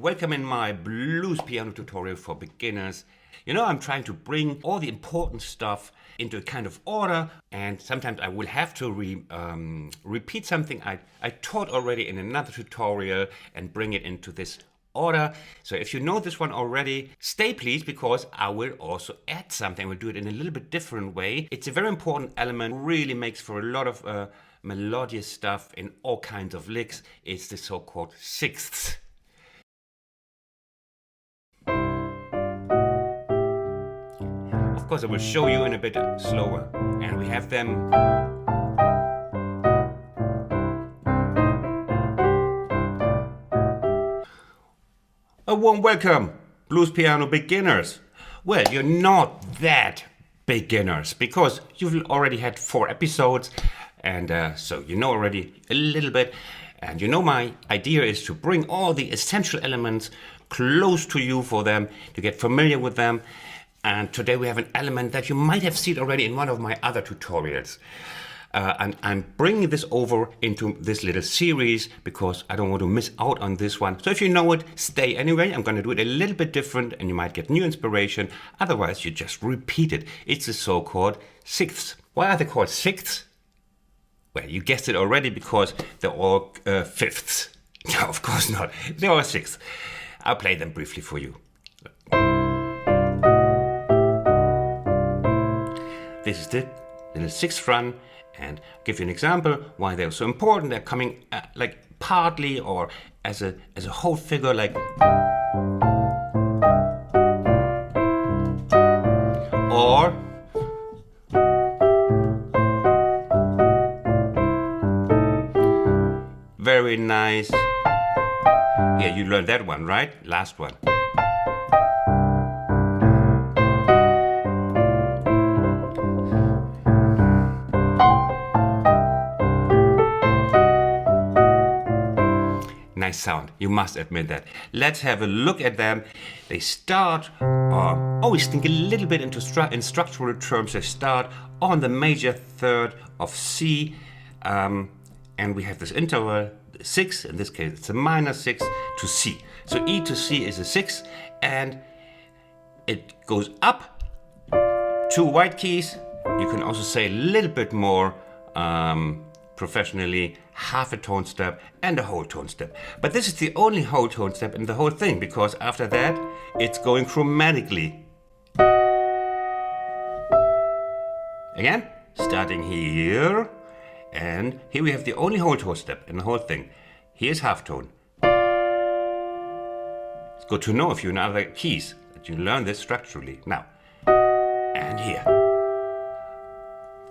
Welcome in my blues piano tutorial for beginners. You know, I'm trying to bring all the important stuff into a kind of order, and sometimes I will have to repeat something I taught already in another tutorial and bring it into this order. So if you know this one already, stay please, because I will also add something. We'll do it in a little bit different way. It's a very important element, really makes for a lot of melodious stuff in all kinds of licks. It's the so-called sixths. Of course, I will show you in a bit slower, and we have them. A warm welcome, blues piano beginners. Well, you're not that beginners, because you've already had 4 episodes, and so you know already a little bit. And you know my idea is to bring all the essential elements close to you for them, to get familiar with them. And today we have an element that you might have seen already in one of my other tutorials. And I'm bringing this over into this little series because I don't want to miss out on this one. So if you know it, stay anyway. I'm going to do it a little bit different and you might get new inspiration. Otherwise, you just repeat it. It's the so-called sixths. Why are they called sixths? Well, you guessed it already, because they're all fifths. No, of course not. They're all sixths. I'll play them briefly for you. This is the little sixth run, and I'll give you an example why they're so important. They're coming like partly or as a whole figure, like, or very nice. Yeah, you learned that one, right? Last one. Nice sound, you must admit that. Let's have a look at them. They start, always think a little bit in structural terms. They start on the major third of C, and we have this interval, 6, in this case it's a minor 6 to C. So E to C is a 6, and it goes up 2 white keys. You can also say a little bit more professionally, half a tone step and a whole tone step. But this is the only whole tone step in the whole thing, because after that it's going chromatically. Again, starting here, and here we have the only whole tone step in the whole thing. Here's half tone. It's good to know if you know other keys that you learn this structurally. Now, and here.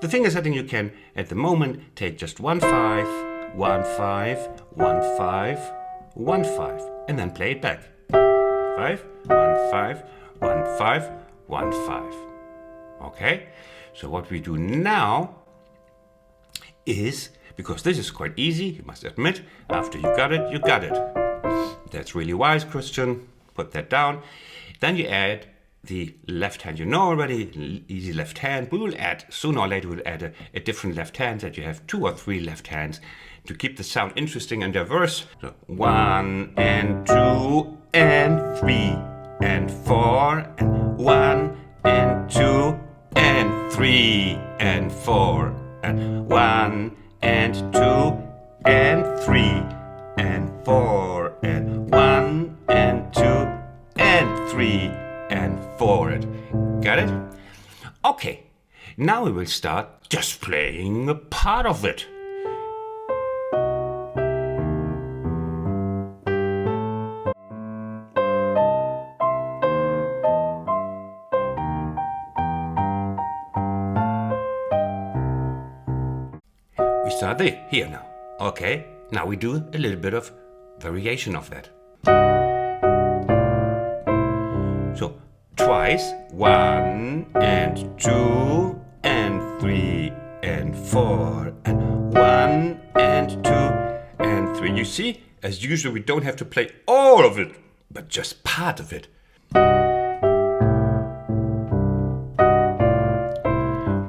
The thing is that you can, at the moment, take just 1 5, 1 5, 1 5, 1 5, and then play it back. 5, 1 5, 1 5, 1 5. Okay? So what we do now is, because this is quite easy, you must admit, after you got it, you got it. That's really wise, Christian. Put that down. Then you add the left hand. You know already, easy left hand. We will add, sooner or later we'll add a different left hand, that you have 2 or 3 left hands to keep the sound interesting and diverse. So 1 and 2 and 3 and 4 and 1 and 2 and 3 and 4 and 1 and 2 and 3 and 4 and 1 and 2 and 3 and 4. Got it? Okay, now we will start just playing a part of it. We start here now. Okay, now we do a little bit of variation of that. So twice, 1 and 2 and 3 and 4 and 1 and 2 and 3. You see, as usual, we don't have to play all of it, but just part of it.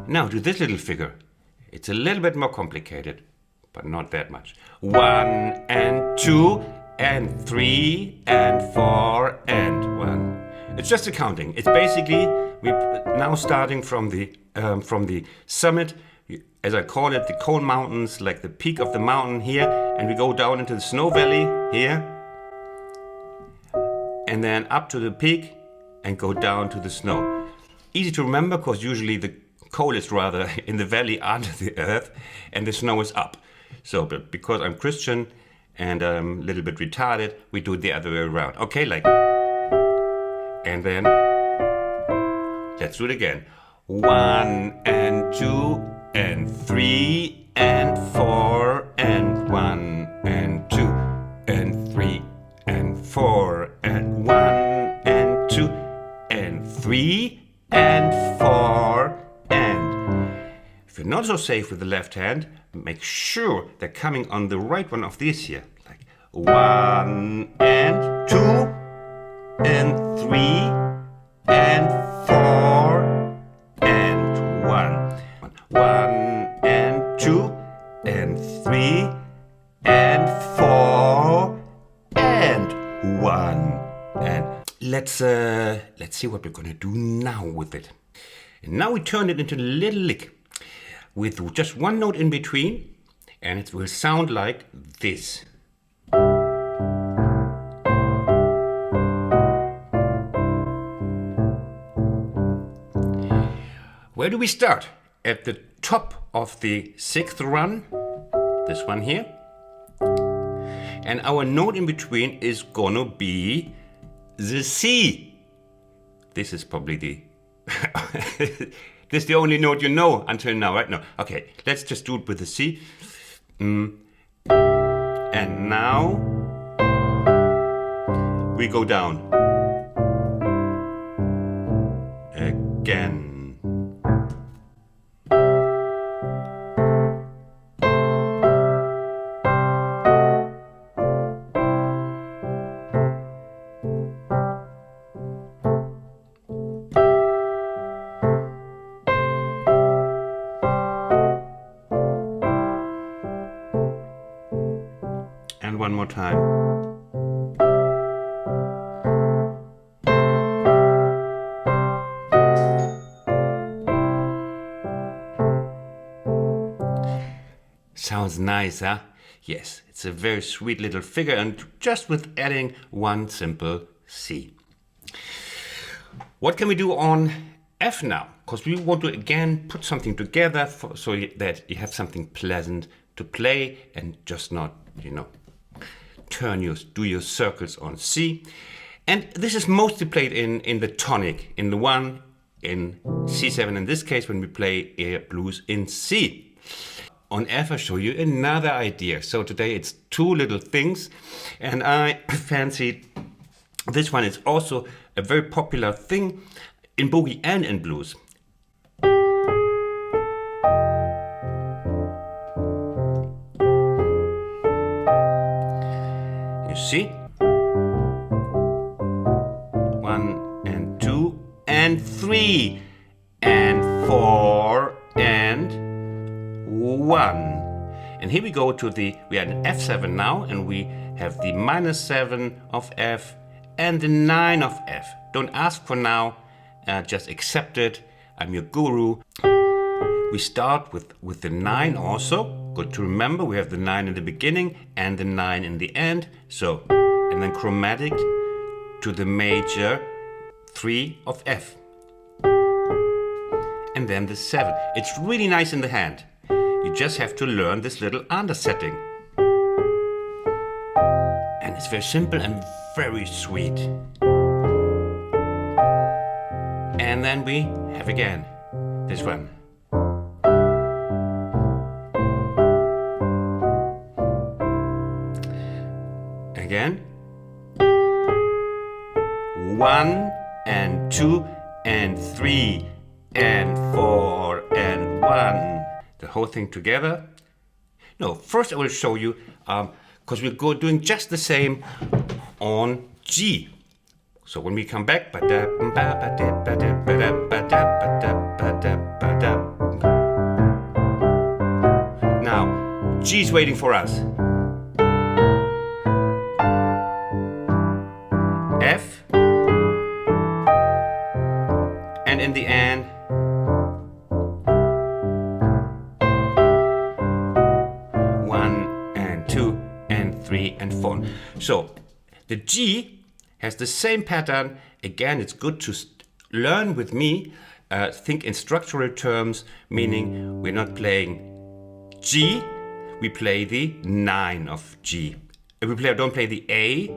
Now do this little figure. It's a little bit more complicated, but not that much. 1 and 2 and 3 and 4 It's just a counting. It's basically we now starting from the summit, as I call it, the cold mountains, like the peak of the mountain here, and we go down into the snow valley here, and then up to the peak and go down to the snow. Easy to remember because usually the coal is rather in the valley under the earth and the snow is up. So, but because I'm Christian and I'm a little bit retarded, we do it the other way around. Okay, like, and then let's do it again. 1 and 2 and 3 and 4 and 1 and 2 and 3 and 4 and 1 and 2 and 3 and 4 and. If you're not so safe with the left hand, make sure they're coming on the right one of these here. Like 1 and 2 and 3 and 4 and 1. 1 and 2 and 3 and 4 and 1. And let's see what we're gonna do now with it. And now we turn it into a little lick with just one note in between, and it will sound like this. Where do we start? At the top of the 6th run, this one here. And our note in between is gonna be the C. This is probably the this is the only note you know until now, right? No. Okay, let's just do it with the C. And now we go down. Again. And one more time. Sounds nice, huh? Yes, it's a very sweet little figure, and just with adding one simple C. What can we do on F now? Because we want to again put something together so that you have something pleasant to play and just not, do your circles on C. And this is mostly played in the tonic, in the 1, in C7 in this case, when we play air blues in C. On F I show you another idea. So today it's 2 little things, and I fancied this one is also a very popular thing in boogie and in blues. You see? 1 and 2 and 3 and 4 and 1. And here we go to we are in F7 now, and we have the -7 of F and the 9 of F. Don't ask for now, just accept it. I'm your guru. We start with the 9 also. Good to remember, we have the 9 in the beginning and the 9 in the end. So, and then chromatic to the major 3 of F. And then the 7. It's really nice in the hand. You just have to learn this little undersetting. And it's very simple and very sweet. And then we have again this one. Again. 1 and 2 and 3 and 4 and 1. The whole thing together. No, first I will show you, because we're doing just the same on G. So when we come back, now G is waiting for us. F, in the end. One and two and three and four. So the G has the same pattern. Again, it's good to learn with me. Think in structural terms, meaning we're not playing G, we play the 9 of G. Don't play the A,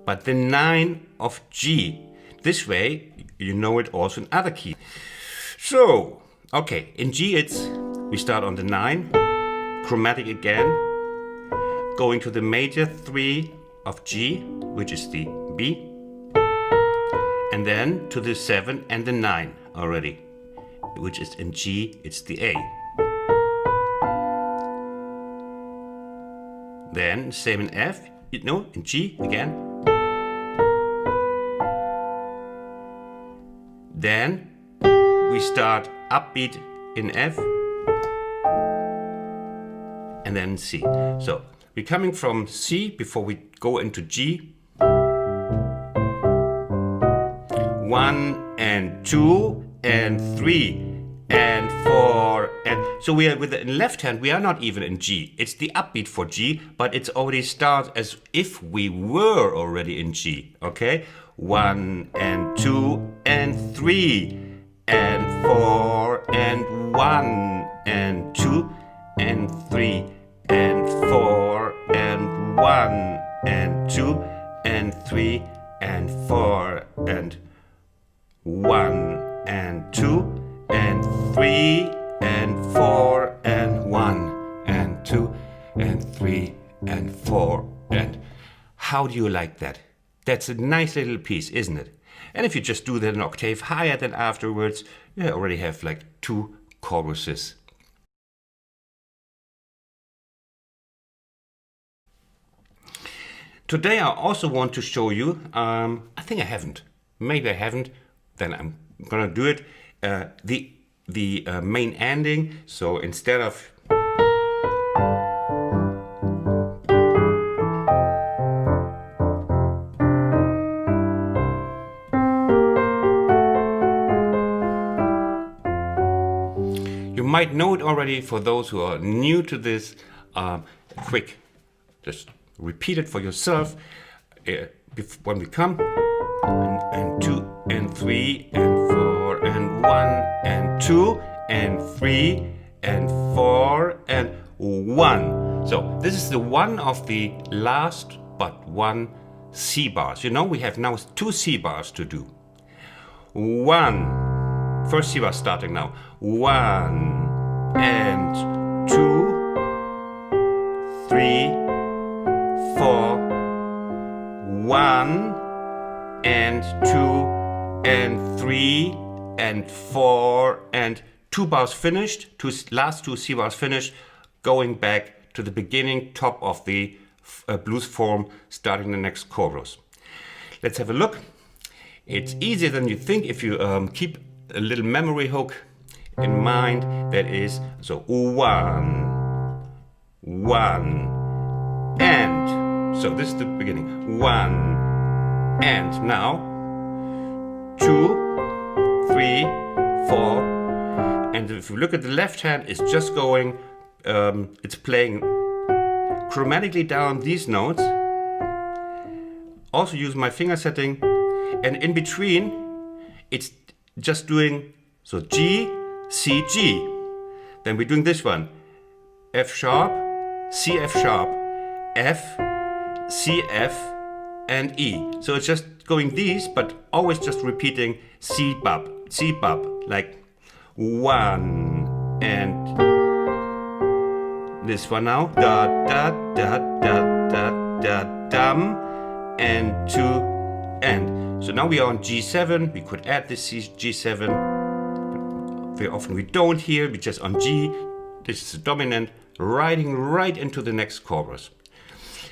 but the 9 of G. This way, you know it also in other keys. So, okay, in G we start on the 9, chromatic again, going to the major 3 of G, which is the B, and then to the 7 and the 9 already, which is in G, it's the A. Then same in F, in G again. Then we start upbeat in F and then C. So we're coming from C before we go into G. 1 and 2 and 3 and 4 and so we are with the left hand, we are not even in G. It's the upbeat for G, but it's already starts as if we were already in G. Okay? 1 and 2 and 3 and 4 and 1 and 2 and 3 and 4 and 1 and 2 and 3 and 4 and 1 and 2 and 3 and 4 and 1 and 2 and 3 and 4 and how do you like that? That's a nice little piece, isn't it? And if you just do that an octave higher than afterwards, you already have like 2 choruses. Today I also want to show you, I think I haven't, maybe I haven't, then I'm gonna do it, the main ending. So instead of you might know it already. For those who are new to this, quick, just repeat it for yourself. When we come, and 2 and 3 and 4 and 1 and 2 and 3 and 4 and 1. So this is the one of the last but one C bars. You know, we have now 2 C bars to do. 1, first C bar starting now. 1 and 2, 3, 4, 1 and 2 and 3 and 4 and 2 bars finished, last 2 C bars finished, going back to the beginning top of the blues form, starting the next chorus. Let's have a look. It's easier than you think if you keep a little memory hook in mind. That is, so 1, 1 and, so this is the beginning, 1 and now 2, 3, 4, and if you look at the left hand, it's just going, it's playing chromatically down these notes. Also use my finger setting, and in between, it's just doing, so G, C, G. Then we're doing this one, F sharp, C, F sharp, F, C, F, and E. So it's just going these, but always just repeating C bop, like 1 and this one now, da da da da da da dum, and 2 and. So now we are on G7. We could add this G7. Very often we don't here. We just on G. This is the dominant, riding right into the next chorus.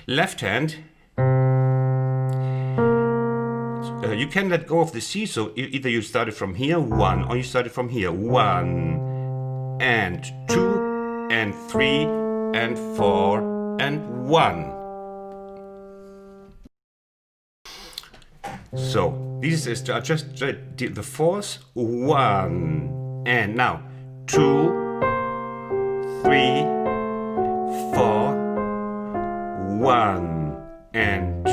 Left hand. You can let go of the C, so either you started from here, 1, or you started from here, 1, and 2, and 3, and 4, and 1. So this is just the fourth. 1 and now 2, 3, 4, 1 and 2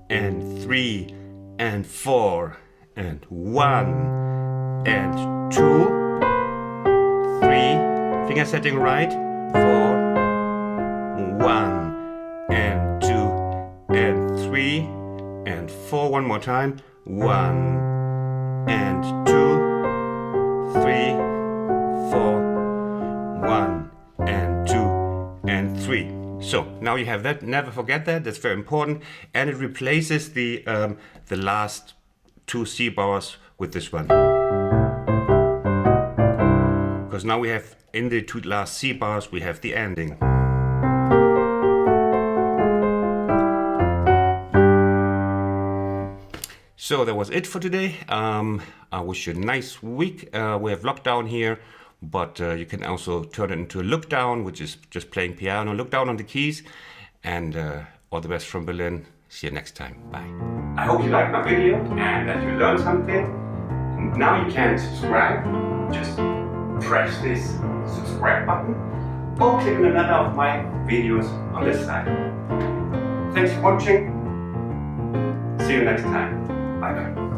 and 3 and 4 and 1 and 2, 3, finger setting right, 4, 1 and 2 and 3 and 4, one more time, 1 and 2, 3, 4, 1 and 2 and 3. So now you have that. Never forget that. That's very important, and it replaces the last 2 C bars with this one, because now we have in the 2 last C bars we have the ending. So that was it for today. I wish you a nice week. We have lockdown here, but you can also turn it into a look down, which is just playing piano. Look down on the keys, and all the best from Berlin. See you next time. Bye. I hope you liked my video and that you learned something. Now you can subscribe. Just press this subscribe button or click on another of my videos on this side. Thanks for watching. See you next time. Bye bye.